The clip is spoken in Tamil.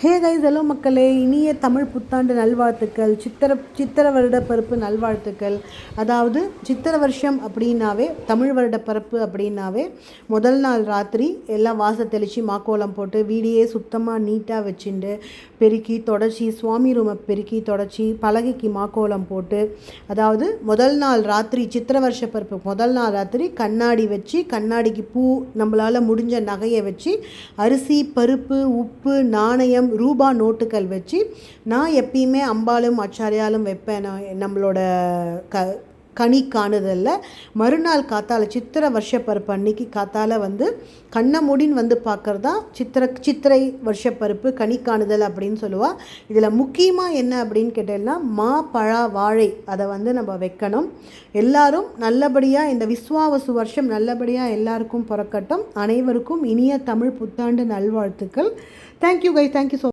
ஹே கைஸ், ஹலோ மக்களே, இனிய தமிழ் புத்தாண்டு நல்வாழ்த்துக்கள். சித்திர வருட பருப்பு நல்வாழ்த்துக்கள். அதாவது சித்திர வருஷம் அப்படின்னாவே, தமிழ் வருட பருப்பு அப்படின்னாவே முதல் நாள் ராத்திரி எல்லாம் வாச தெளித்து மாக்கோலம் போட்டு வீடியே சுத்தமாக நீட்டாக வச்சுட்டு பெருக்கி தொடச்சி சுவாமி ரூமை பெருக்கி தொடச்சி பலகைக்கு மாக்கோலம் போட்டு, அதாவது முதல் நாள் ராத்திரி சித்திர வருஷ பருப்பு முதல் நாள் ராத்திரி கண்ணாடி வச்சு, கண்ணாடிக்கு பூ, நம்மளால் முடிஞ்ச நகையை வச்சு, அரிசி பருப்பு உப்பு நாணயம் ரூபா நோட்டுகள் வச்சு நான் எப்பயுமே அம்பாலும் ஆச்சாரியாலும் வைப்பேன். நம்மளோட கனி காணுதலில் மறுநாள் காத்தால் சித்திர வருஷப்பருப்பு அன்னைக்கு காத்தால் கண்ணை மூடின்னு பார்க்குறதா சித்திரை வருஷப்பருப்பு கனி காணுதல் அப்படின்னு சொல்லுவாள். இதில் முக்கியமாக என்ன அப்படின்னு கேட்டேன்னா, மா பழா வாழை அதை நம்ம வைக்கணும். எல்லாரும் நல்லபடியாக இந்த விஸ்வாவசு வருஷம் நல்லபடியாக எல்லாருக்கும் பிறக்கட்டும். அனைவருக்கும் இனிய தமிழ் புத்தாண்டு நல்வாழ்த்துக்கள். Thank you guys, thank you so